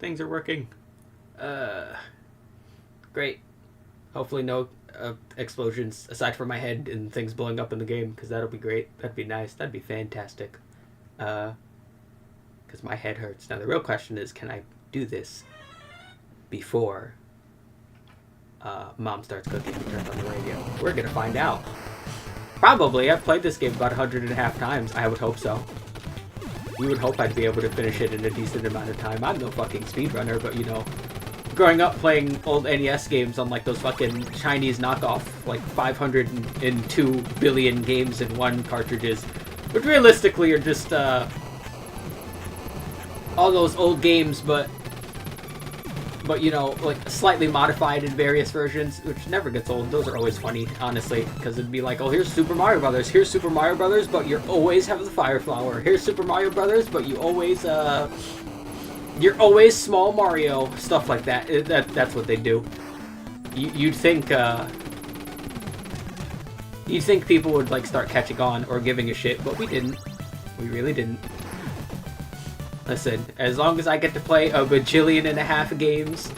things are working. Great. Hopefully no explosions aside from my head and things blowing up in the game, because that'll be great. That'd be nice. That'd be fantastic. Because my head hurts. Now the real question is, can I do this before Mom starts cooking and turns on the radio? We're gonna find out. Probably. I've played this game about 100.5 times. I would hope so. You would hope I'd be able to finish it in a decent amount of time. I'm no fucking speedrunner, but you know, growing up playing old NES games on like those fucking Chinese knockoff, like 502 billion games in one cartridges, which realistically are just all those old games, but you know, like slightly modified in various versions, which never gets old. Those are always funny, honestly, because it'd be like, oh, here's Super Mario Brothers, here's Super Mario Brothers, but you always have the Fire Flower. Here's Super Mario Brothers, but you're always Small Mario, stuff like that. That's what they do. You'd think people would like start catching on or giving a shit, but we didn't. We really didn't. Listen, as long as I get to play a bajillion-and-a-half games,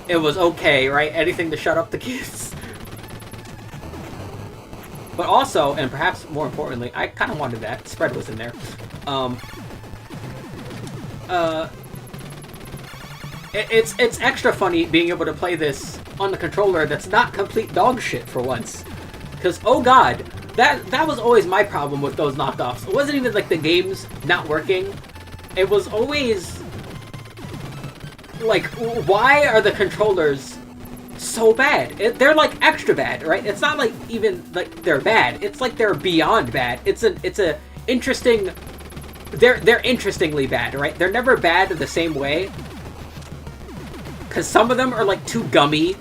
it was okay, right? Anything to shut up the kids. But also, and perhaps more importantly, I kind of wanted that. Spread was in there. It's extra funny being able to play this on the controller that's not complete dog shit for once. Because, oh god, that was always my problem with those knockoffs. It wasn't even like the games not working. It was always like, why are the controllers so bad? They're like extra bad, right? It's not like even like they're bad. It's like they're beyond bad. It's a interesting. They're interestingly bad, right? They're never bad the same way. Because some of them are like too gummy,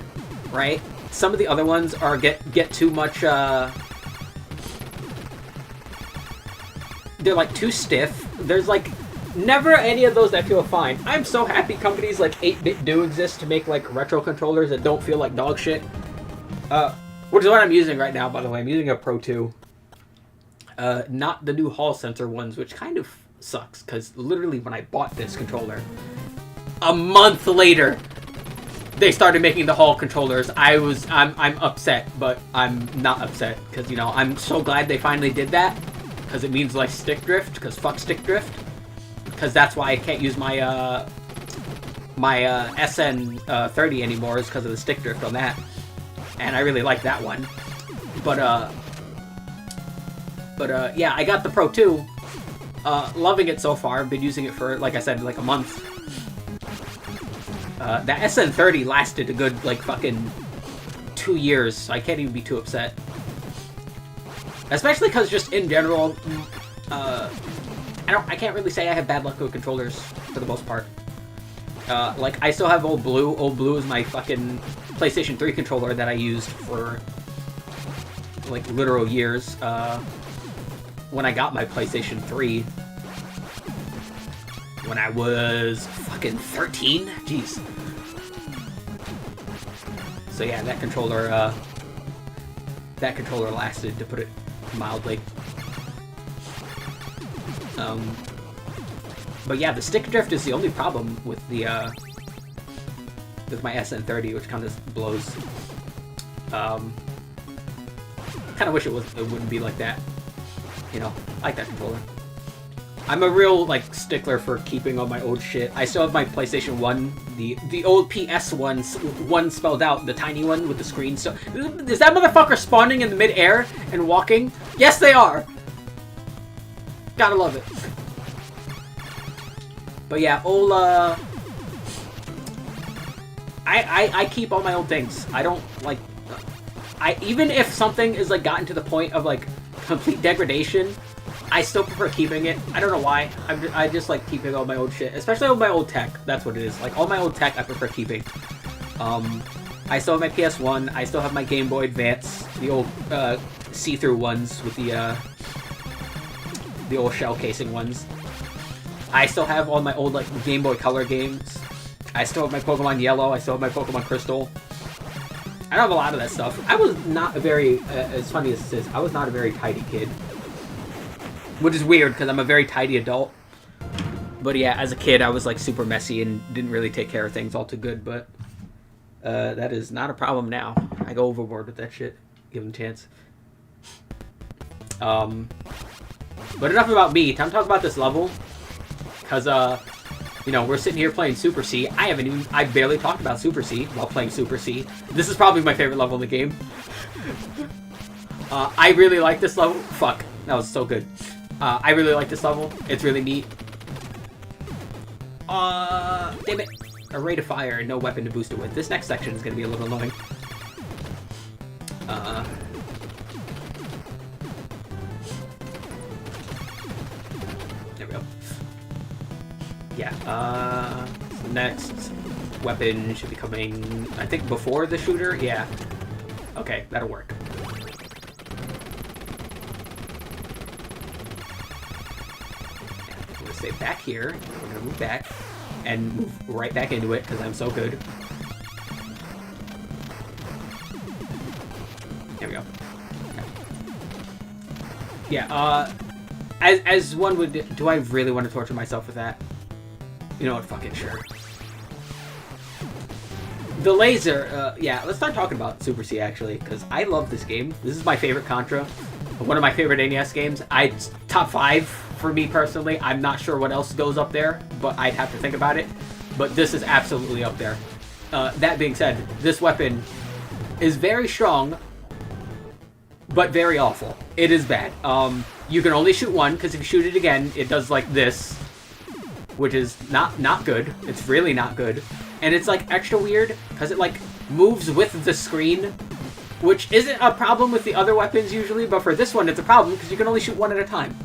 right? Some of the other ones are get too much. They're like too stiff. There's like never any of those that feel fine. I'm so happy companies like 8-Bit do exist to make like retro controllers that don't feel like dog shit. Which is what I'm using right now, by the way. I'm using a Pro 2. Not the new Hall sensor ones, which kind of sucks, because literally when I bought this controller, a month later, they started making the Hall controllers. I'm upset, but I'm not upset, because, you know, I'm so glad they finally did that, because it means less stick drift, because fuck stick drift, because that's why I can't use my SN30 anymore, is because of the stick drift on that, and I really like that one. But yeah, I got the Pro 2. Loving it so far. I've been using it for, like I said, like a month. That SN30 lasted a good, like, fucking 2 years, so I can't even be too upset. Especially because just in general, I can't really say I have bad luck with controllers, for the most part. Like, I still have Old Blue. Old Blue is my fucking PlayStation 3 controller that I used for, like, literal years. When I got my PlayStation 3, when I was fucking 13? Jeez. So yeah, that controller lasted, to put it mildly. But yeah, the stick drift is the only problem with the with my SN30, which kind of blows. Kind of wish it wouldn't be like that. You know, I like that controller. I'm a real, like, stickler for keeping all my old shit. I still have my PlayStation 1, the old PS one spelled out, the tiny one with the screen. So, is that motherfucker spawning in the mid-air and walking? Yes, they are! Gotta love it. But yeah, old, I keep all my old things. I don't, like, even if something is, like, gotten to the point of, like, complete degradation, I still prefer keeping it. I don't know why. I just like keeping all my old shit, especially all my old tech. That's what it is. Like, all my old tech I prefer keeping. I still have my PS1. I still have my Game Boy Advance, the old see-through ones with the old shell casing ones. I still have all my old, like, Game Boy Color games. I still have my Pokemon Yellow. I still have my Pokemon Crystal. I don't have a lot of that stuff. I was not a very, as funny as this is, I was not a very tidy kid. Which is weird, because I'm a very tidy adult. But yeah, as a kid, I was like super messy and didn't really take care of things all too good. But that is not a problem now. I go overboard with that shit. Give them a chance. But enough about me. Time to talk about this level. Because, you know, we're sitting here playing Super C. I barely talked about Super C while playing Super C. This is probably my favorite level in the game. I really like this level. Fuck. That was so good. I really like this level. It's really neat. Damn it. A rate of fire and no weapon to boost it with. This next section is going to be a little annoying. There we go. Yeah, so next weapon should be coming, I think, before the shooter? Yeah. Okay, that'll work. I'm gonna stay back here. We're gonna move back and move right back into it because I'm so good. There we go. Okay. Yeah, as one would, do I really want to torture myself with that? You know what, fuck it, sure. The laser, yeah, let's start talking about Super C, actually, because I love this game. This is my favorite Contra. One of my favorite NES games. Top 5 for me, personally. I'm not sure what else goes up there, but I'd have to think about it. But this is absolutely up there. That being said, this weapon is very strong, but very awful. It is bad. You can only shoot one, because if you shoot it again, it does like this, which is not good. It's really not good. And it's like extra weird, because it like moves with the screen, which isn't a problem with the other weapons usually, but for this one it's a problem, because you can only shoot one at a time.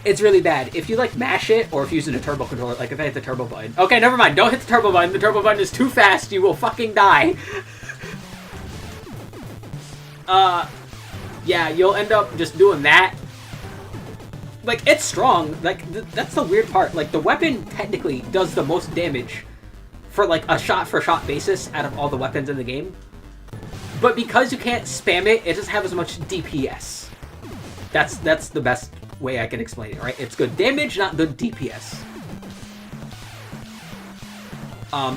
It's really bad. If you like mash it, or if you're using a turbo controller, like if I hit the turbo button. Okay, never mind, don't hit the turbo button. The turbo button is too fast, you will fucking die. Yeah, you'll end up just doing that. Like, it's strong. Like, that's the weird part. Like, the weapon technically does the most damage for, like, a shot-for-shot basis out of all the weapons in the game. But because you can't spam it, it doesn't have as much DPS. That's the best way I can explain it, right? It's good damage, not good DPS.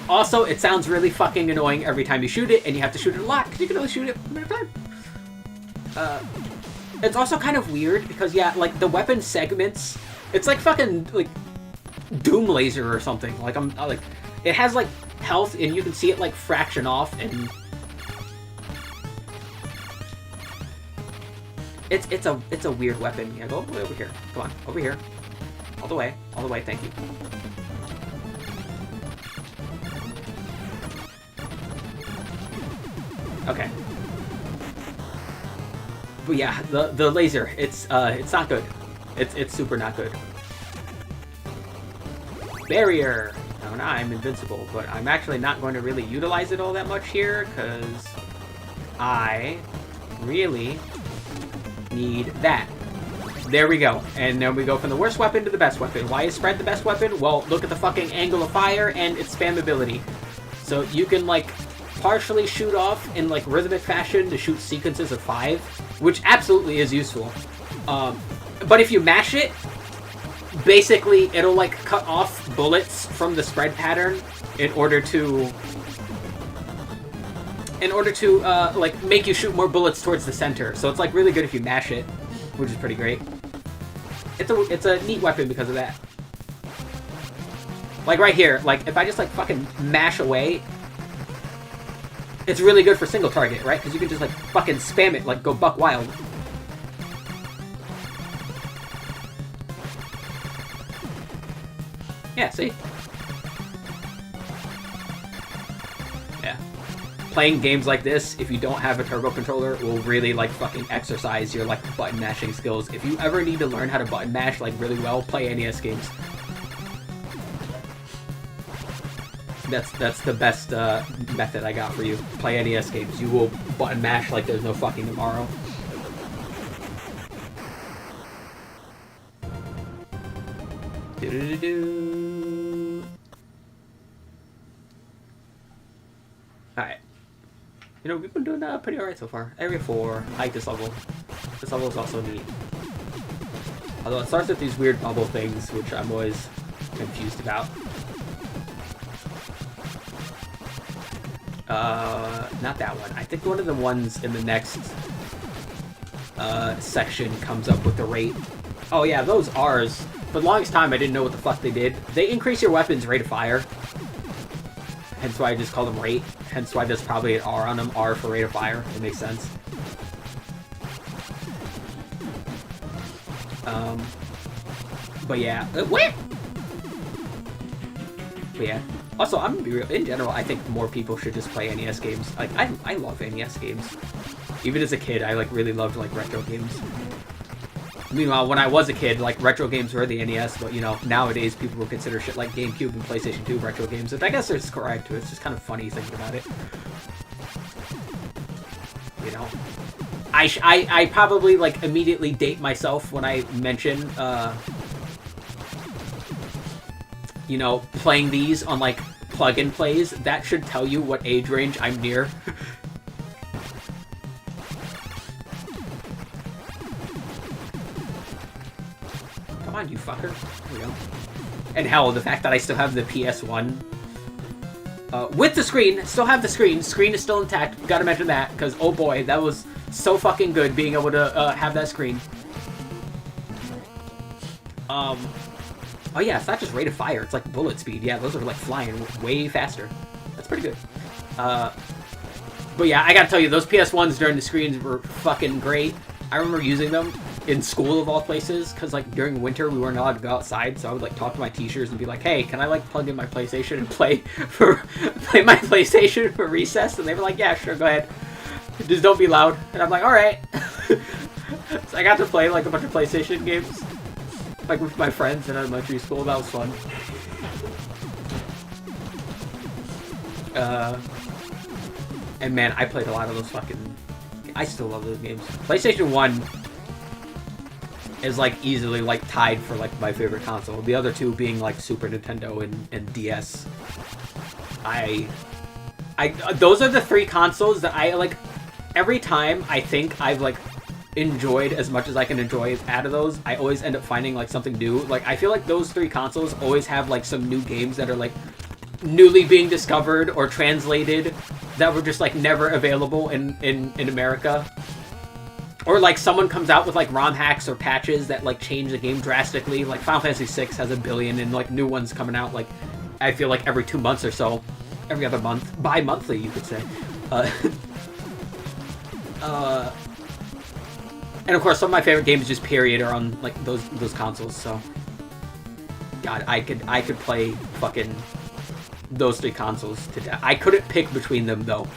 Also, it sounds really fucking annoying every time you shoot it, and you have to shoot it a lot, because you can only shoot it one at a time. It's also kind of weird, because, yeah, like, the weapon segments, it's like fucking, like, Doom Laser or something. Like, like, it has, like, health, and you can see it, like, fraction off, and it's a weird weapon. Yeah, go all the way over here. Come on, over here. All the way, thank you. Okay. But yeah, the laser, it's not good. It's super not good. Barrier. Now I'm invincible, but I'm actually not going to really utilize it all that much here, because I really need that. There we go. And then we go from the worst weapon to the best weapon. Why is spread the best weapon? Well, look at the fucking angle of fire and its spammability. So you can, like, partially shoot off in, like, rhythmic fashion to shoot sequences of 5, which absolutely is useful. But if you mash it, basically it'll, like, cut off bullets from the spread pattern in order to like, make you shoot more bullets towards the center. So it's, like, really good if you mash it, which is pretty great. It's a neat weapon because of that. Like, right here, like, if I just, like, fucking mash away, it's really good for single target, right? Because you can just, like, fucking spam it, like, go buck wild. Yeah, see? Yeah. Playing games like this, if you don't have a turbo controller, will really, like, fucking exercise your, like, button mashing skills. If you ever need to learn how to button mash, like, really well, play NES games. That's the best method I got for you. Play NES games. You will button mash like there's no fucking tomorrow. Do-do-do-do. Alright. You know, we've been doing pretty alright so far. Area 4, I like this level. This level is also neat. Although it starts with these weird bubble things, which I'm always confused about. Not that one. I think one of the ones in the next section comes up with the rate. Oh yeah, those R's. For the longest time, I didn't know what the fuck they did. They increase your weapon's rate of fire. Hence why I just call them rate. Hence why there's probably an R on them. R for rate of fire. It makes sense. But yeah. What? But yeah. Also, I'm gonna be real. In general, I think more people should just play NES games. Like, I love NES games. Even as a kid, I like really loved like retro games. Meanwhile, when I was a kid, like retro games were the NES, but you know, nowadays people will consider shit like GameCube and PlayStation 2 retro games. Which I guess there's correct to it. It's just kind of funny thinking about it. You know, I probably like immediately date myself when I mention you know, playing these on like plug-in plays. That should tell you what age range I'm near. Come on, you fucker. There we go. And hell, the fact that I still have the PS1 with the screen, still have the screen. Screen is still intact. Gotta mention that, because oh boy, that was so fucking good being able to have that screen. Oh yeah, it's not just rate of fire, it's like bullet speed. Yeah, those are like flying way faster. That's pretty good. But yeah, I gotta tell you, those PS1s during the screens were fucking great. I remember using them in school of all places, because like during winter we weren't allowed to go outside, so I would like talk to my teachers and be like, hey, can I like plug in my PlayStation and play my PlayStation for recess? And they were like, yeah, sure, go ahead. Just don't be loud. And I'm like, alright. So I got to play like a bunch of PlayStation games. Like with my friends in elementary school. That was fun. And man, I played a lot of those fucking... I still love those games. PlayStation 1 is like easily like tied for like my favorite console. The other two being like Super Nintendo and DS. Those are the three consoles that I like. Every time I think I've like enjoyed as much as I can enjoy out of those, I always end up finding like something new. Like I feel like those three consoles always have like some new games that are like newly being discovered or translated that were just like never available in America. Or like someone comes out with like ROM hacks or patches that like change the game drastically. Like Final Fantasy VI has 1 billion and like new ones coming out like I feel like every 2 months or so. Every other month. Bi-monthly, you could say. And of course, some of my favorite games just period are on like those consoles. So, God, I could play fucking those three consoles to death. I couldn't pick between them though.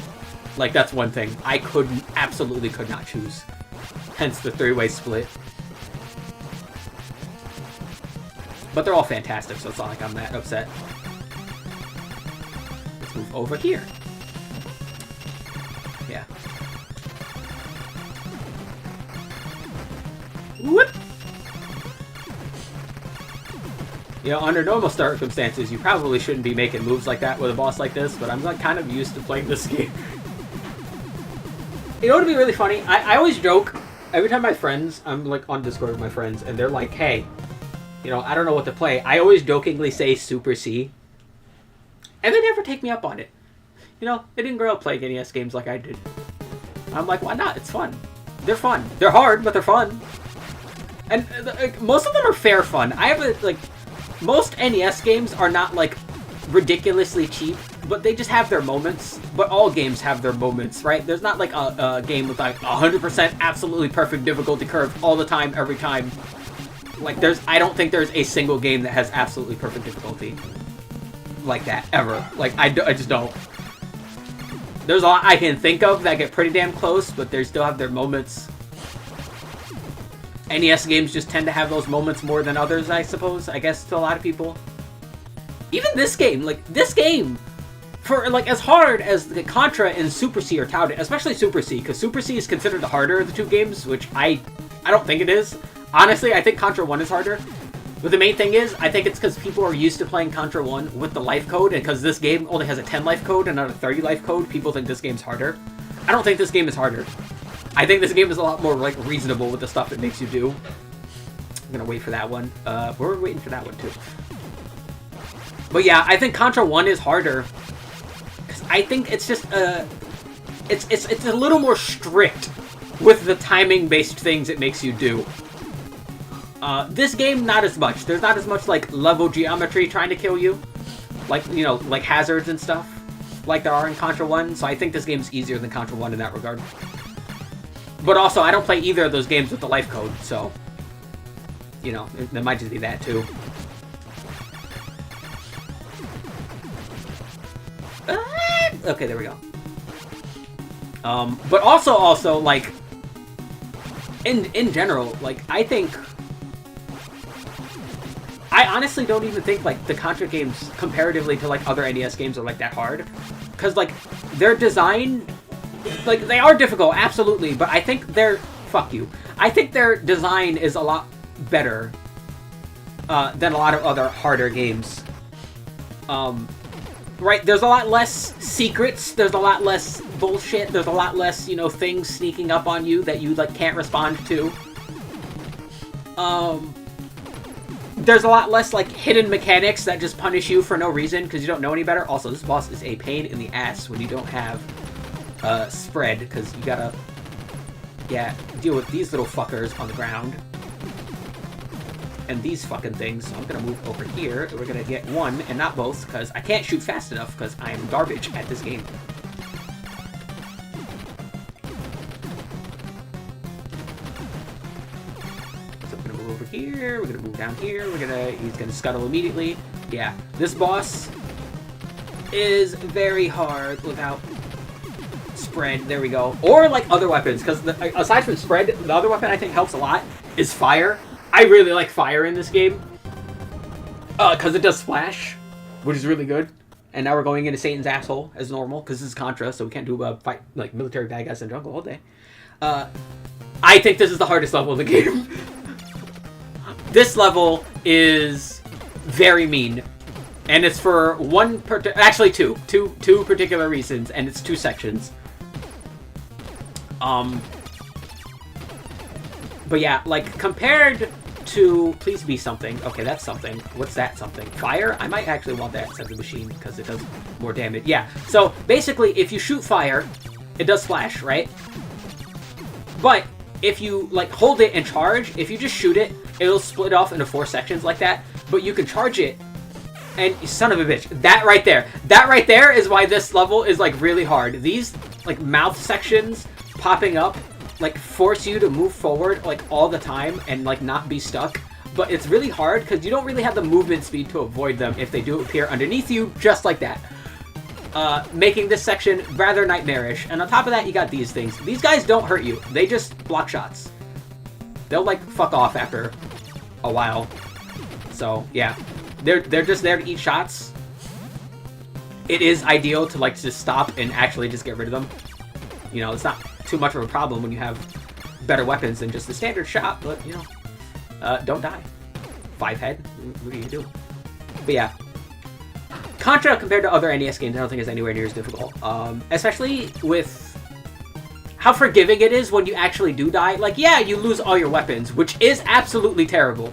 Like that's one thing. I absolutely could not choose. Hence the three-way split. But they're all fantastic, so it's not like I'm that upset. Let's move over here. Yeah. Whoop! You know, under normal circumstances, you probably shouldn't be making moves like that with a boss like this, but I'm like kind of used to playing this game. You know what would be really funny? I always joke, every time my friends, I'm like on Discord with my friends, and they're like, hey, you know, I don't know what to play. I always jokingly say Super C. And they never take me up on it. You know, they didn't grow up playing NES games like I did. I'm like, why not? It's fun. They're fun. They're hard, but they're fun. And like, most of them are fair fun. I have a, like, most NES games are not like ridiculously cheap, but they just have their moments. But all games have their moments, right? There's not like a game with like 100% absolutely perfect difficulty curve all the time, every time. Like I don't think there's a single game that has absolutely perfect difficulty like that ever. Like I just don't. There's a lot I can think of that get pretty damn close, but they still have their moments. NES games just tend to have those moments more than others, I suppose. I guess to a lot of people. Even this game, like this game, for like as hard as the Contra and Super C are touted, especially Super C, because Super C is considered the harder of the two games, which I don't think it is. Honestly, I think Contra 1 is harder. But the main thing is, I think it's because people are used to playing Contra 1 with the life code, and because this game only has a 10 life code and not a 30 life code, people think this game's harder. I don't think this game is harder. I think this game is a lot more like reasonable with the stuff it makes you do. I'm gonna wait for that one. We're waiting for that one too. But yeah, I think Contra 1 is harder. Cause I think it's just it's a little more strict with the timing-based things it makes you do. This game, not as much. There's not as much, like, level geometry trying to kill you. Like, you know, like hazards and stuff. Like there are in Contra 1. So I think this game's easier than Contra 1 in that regard. But also, I don't play either of those games with the life code, so... You know, there might just be that, too. Okay, there we go. But also, like... In general, like, I think... I honestly don't even think, like, the Contra games, comparatively to, like, other NES games are, like, that hard. Because, like, their design... Like, they are difficult, absolutely, but I think their... Fuck you. I think their design is a lot better than a lot of other harder games. Right, there's a lot less secrets, there's a lot less bullshit, there's a lot less, you know, things sneaking up on you that you, like, can't respond to. There's a lot less, like, hidden mechanics that just punish you for no reason because you don't know any better. Also, this boss is a pain in the ass when you don't have spread, because you gotta, yeah, deal with these little fuckers on the ground. And these fucking things. So I'm gonna move over here, and we're gonna get one and not both, because I can't shoot fast enough, because I am garbage at this game. So I'm gonna move over here, we're gonna move down here, he's gonna scuttle immediately. Yeah, this boss is very hard without spread. There we go. Or, like, other weapons, because aside from spread, the other weapon I think helps a lot is fire. I really like fire in this game. Because it does splash, which is really good. And now we're going into Satan's asshole as normal, because this is Contra, so we can't do fight, like, military bad guys in the jungle all day. I think this is the hardest level in the game. This level is very mean. And it's for actually two particular reasons, and it's 2 sections. But yeah, like, compared to... Please be something. Okay, that's something. What's that something? Fire? I might actually want that instead of the machine, because it does more damage. Yeah, so basically, if you shoot fire, it does splash, right? But if you, like, hold it and charge, if you just shoot it, it'll split off into 4 sections like that. But you can charge it, and son of a bitch, that right there is why this level is, like, really hard. These, like, mouth sections popping up, like, force you to move forward, like, all the time and, like, not be stuck. But it's really hard because you don't really have the movement speed to avoid them if they do appear underneath you, just like that. Making this section rather nightmarish. And on top of that, you got these things. These guys don't hurt you. They just block shots. They'll, like, fuck off after a while. So, yeah. They're just there to eat shots. It is ideal to, like, just stop and actually just get rid of them. You know, it's not too much of a problem when you have better weapons than just the standard shot, but, you know, don't die. 5 head? What are you doing? But yeah. Contra, compared to other NES games, I don't think is anywhere near as difficult. Especially with how forgiving it is when you actually do die. Like, yeah, you lose all your weapons, which is absolutely terrible.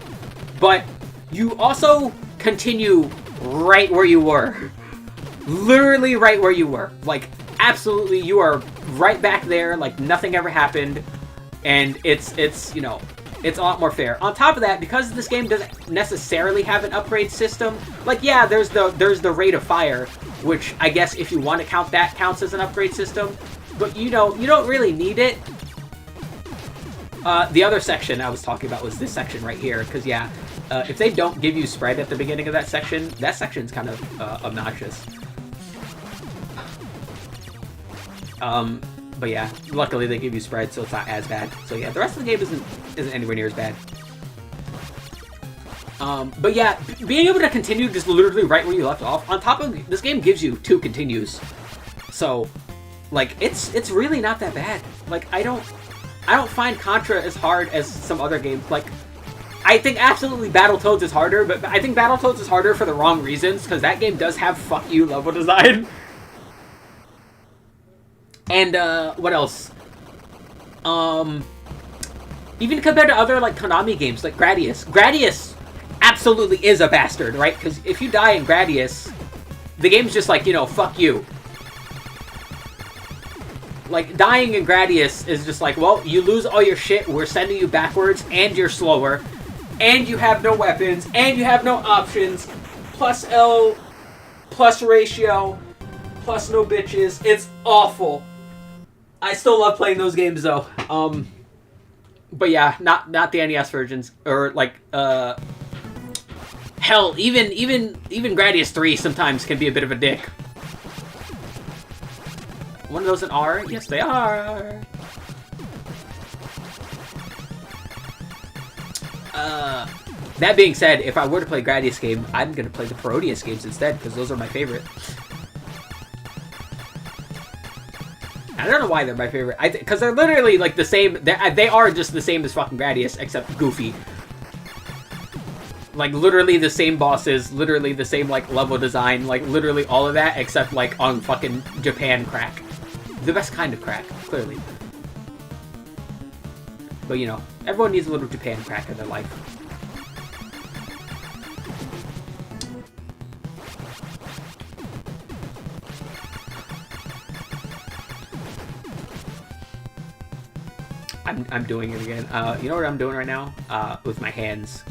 But you also continue right where you were. Literally right where you were. Like, absolutely, you are right back there, like nothing ever happened, and it's you know, it's a lot more fair. On top of that, because this game doesn't necessarily have an upgrade system, like, yeah, there's the rate of fire, which I guess if you want to count that counts as an upgrade system, but you know, you don't really need it. The other section I was talking about was this section right here, because yeah, if they don't give you spread at the beginning of that section's kind of obnoxious. But yeah, luckily they give you spread, so it's not as bad. So yeah, the rest of the game isn't anywhere near as bad. But yeah, being able to continue just literally right where you left off, on top of this game gives you 2 continues. So, like, it's really not that bad. Like, I don't find Contra as hard as some other games. Like, I think absolutely Battletoads is harder, but I think Battletoads is harder for the wrong reasons, because that game does have fuck you level design. And, what else? Even compared to other, like, Konami games, like Gradius. Gradius absolutely is a bastard, right? Because if you die in Gradius, the game's just like, you know, fuck you. Like, dying in Gradius is just like, well, you lose all your shit, we're sending you backwards, and you're slower, and you have no weapons, and you have no options, plus L, plus ratio, plus no bitches. It's awful. I still love playing those games, though. But yeah, not the NES versions, or, like, hell, even Gradius 3 sometimes can be a bit of a dick. One of those in R? Yes, they are. That being said, if I were to play Gradius game, I'm gonna play the Parodius games instead, because those are my favorite. I don't know why they're my favorite. Because they're literally like the same. They are just the same as fucking Gradius, except goofy. Like, literally the same bosses, literally the same, like, level design, like, literally all of that, except, like, on fucking Japan crack. The best kind of crack, clearly. But, you know, everyone needs a little Japan crack in their life. I'm doing it again. You know what I'm doing right now? With my hands.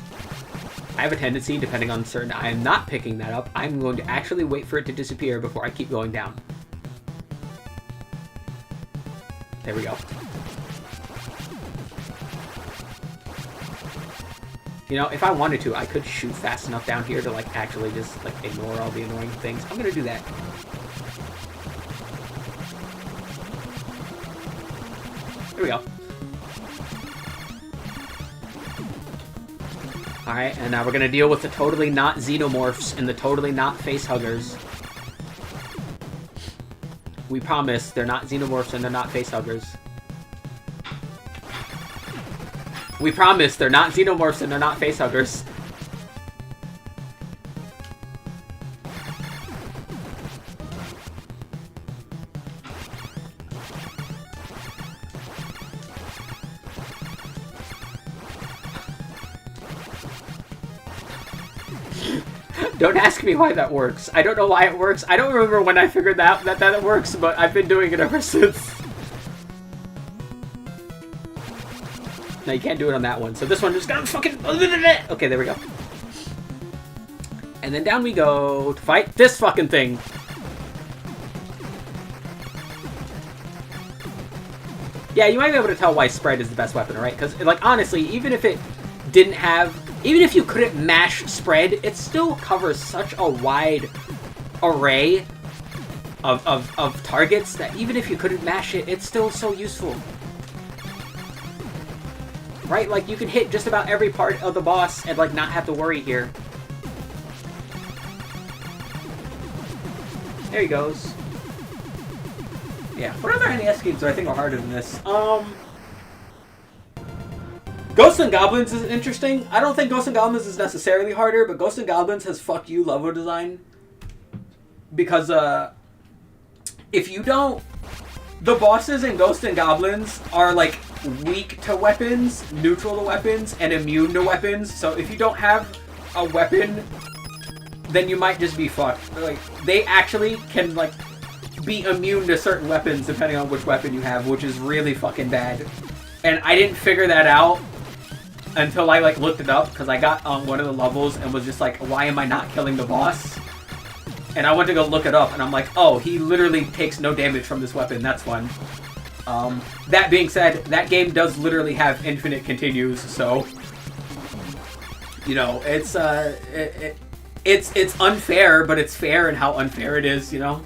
I have a tendency, depending on certain... I am not picking that up. I'm going to actually wait for it to disappear before I keep going down. There we go. You know, if I wanted to, I could shoot fast enough down here to, like, actually just, like, ignore all the annoying things. I'm gonna do that. There we go. Alright, and now we're gonna deal with the totally not xenomorphs and the totally not facehuggers. We promise they're not xenomorphs and they're not facehuggers. We promise they're not xenomorphs and they're not facehuggers. Don't ask me why that works. I don't know why it works. I don't remember when I figured out that it works, but I've been doing it ever since. No, you can't do it on that one. So this one just got fucking... Okay, there we go. And then down we go to fight this fucking thing. Yeah, you might be able to tell why spread is the best weapon, right? Because, like, honestly, even if it didn't have... Even if you couldn't mash spread, it still covers such a wide array of targets that even if you couldn't mash it, it's still so useful. Right? Like, you can hit just about every part of the boss and, like, not have to worry here. There he goes. Yeah. What other NES games do I think are harder than this? Ghosts and Goblins is interesting. I don't think Ghosts and Goblins is necessarily harder, but Ghosts and Goblins has fuck you level design. Because, if you don't... The bosses in Ghosts and Goblins are, like, weak to weapons, neutral to weapons, and immune to weapons. So if you don't have a weapon, then you might just be fucked. Like, they actually can, like, be immune to certain weapons depending on which weapon you have, which is really fucking bad. And I didn't figure that out until I, like, looked it up, because I got on one of the levels and was just like, why am I not killing the boss? And I went to go look it up, and I'm like, oh, he literally takes no damage from this weapon. That's fun. That being said, that game does literally have infinite continues, so... You know, it's unfair, but it's fair in how unfair it is, you know?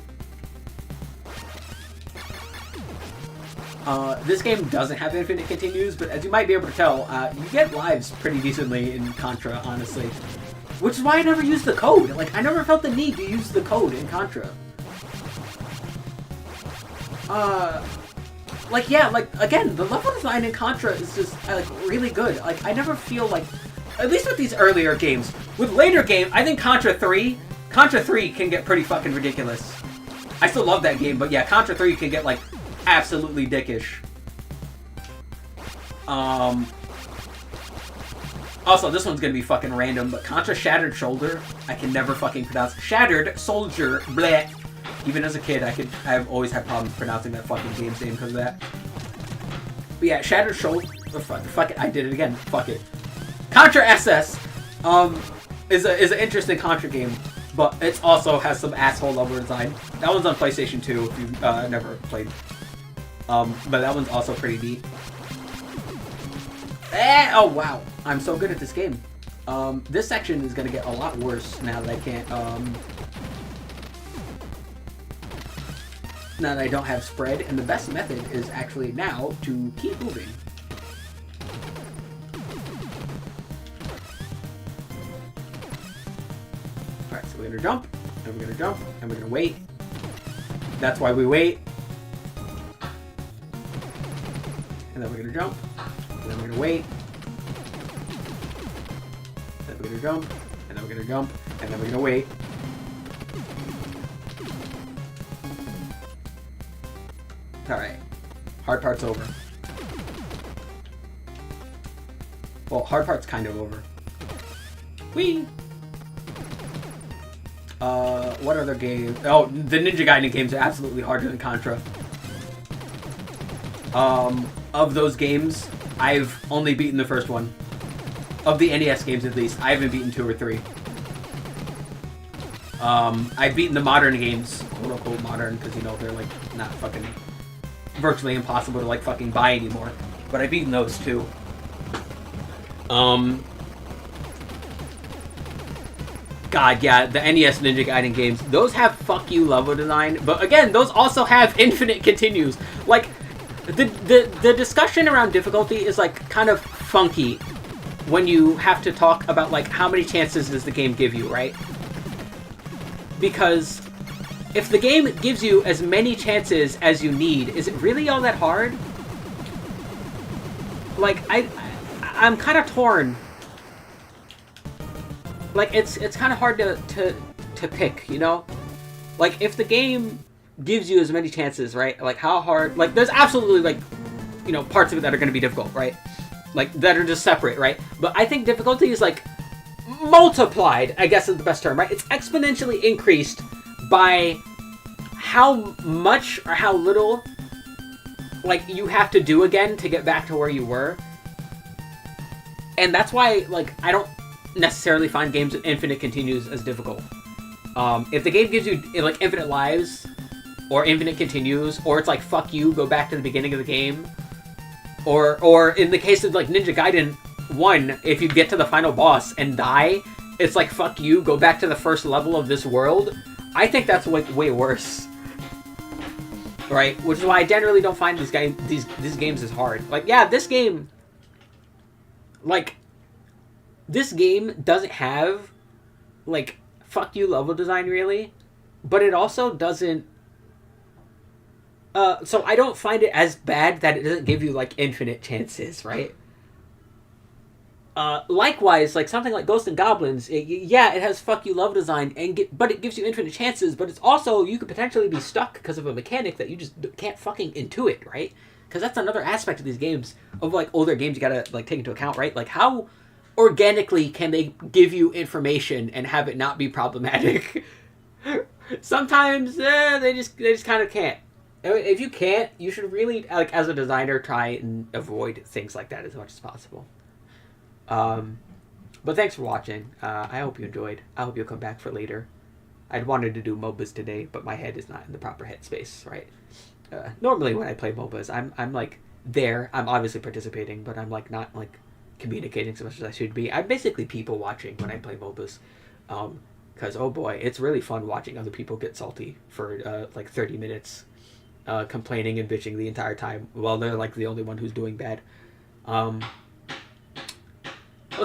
This game doesn't have infinite continues, but as you might be able to tell, you get lives pretty decently in Contra, honestly. Which is why I never used the code. Like, I never felt the need to use the code in Contra. Like, yeah, like, again, the level design in Contra is just, like, really good. Like, I never feel like, at least with these earlier games. With later games, I think Contra 3 can get pretty fucking ridiculous. I still love that game, but yeah, Contra 3 can get, like, absolutely dickish. Also, this one's gonna be fucking random, but Contra Shattered Shoulder, I can never fucking pronounce. Shattered Soldier, bleh. Even as a kid, I've always had problems pronouncing that fucking game's name because of that. But yeah, Shattered Shoulder, fuck it, I did it again, fuck it. Contra SS, is an interesting Contra game, but it also has some asshole level design. That one's on PlayStation 2 if you've never played. But that one's also pretty neat. Oh wow, I'm so good at this game. This section is gonna get a lot worse now that I can't, now that I don't have spread, and the best method is actually now to keep moving. Alright, so we're gonna jump, and we're gonna jump, and we're gonna wait. That's why we wait. And then we're gonna jump. And then we're gonna wait. Then we're gonna jump. And then we're gonna jump. And then we're gonna wait. Alright. Hard part's over. Well, hard part's kind of over. Whee! What other game? Oh, the Ninja Gaiden games are absolutely harder than Contra. Of those games, I've only beaten the first one. Of the NES games, at least. I haven't beaten 2 or 3. I've beaten the modern games. Quote-unquote modern, because, you know, they're, like, not fucking... virtually impossible to, like, fucking buy anymore. But I've beaten those, too. God, yeah, the NES Ninja Gaiden games, those have fuck you level design, but again, those also have infinite continues. Like, the discussion around difficulty is, like, kind of funky when you have to talk about, like, how many chances does the game give you, right? Because if the game gives you as many chances as you need, is it really all that hard? Like, I'm kind of torn. Like, it's kind of hard to pick, you know? Like, if the game gives you as many chances, right? Like, how hard... Like, there's absolutely, like, you know, parts of it that are going to be difficult, right? Like, that are just separate, right? But I think difficulty is, like, multiplied, I guess is the best term, right? It's exponentially increased by how much or how little, like, you have to do again to get back to where you were. And that's why, like, I don't necessarily find games with infinite continues as difficult. If the game gives you, like, infinite lives, or infinite continues, or it's like, fuck you, go back to the beginning of the game, or in the case of, like, Ninja Gaiden 1, if you get to the final boss and die, it's like, fuck you, go back to the first level of this world. I think that's, like, way worse. Right? Which is why I generally don't find these games as hard. Like, yeah, this game... Like, this game doesn't have, like, fuck you level design, really. But it also doesn't... so I don't find it as bad that it doesn't give you, like, infinite chances, right? Likewise, like, something like Ghosts and Goblins, yeah, it has fuck you level design, but it gives you infinite chances, but it's also, you could potentially be stuck because of a mechanic that you just can't fucking intuit, right? Because that's another aspect of these games, of, like, older games you gotta, like, take into account, right? Like, how organically can they give you information and have it not be problematic? Sometimes, they just kind of can't. If you can't, you should really, like, as a designer, try and avoid things like that as much as possible. But thanks for watching. I hope you enjoyed. I hope you'll come back for later. I'd wanted to do MOBAs today, but my head is not in the proper headspace, right? Normally when I play MOBAs, I'm like there. I'm obviously participating, but I'm like not like communicating so much as I should be. I'm basically people watching when I play MOBAs. Because, oh boy, it's really fun watching other people get salty for like 30 minutes, complaining and bitching the entire time while they're like the only one who's doing bad. We'll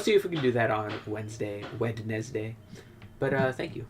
see if we can do that on Wednesday. But thank you.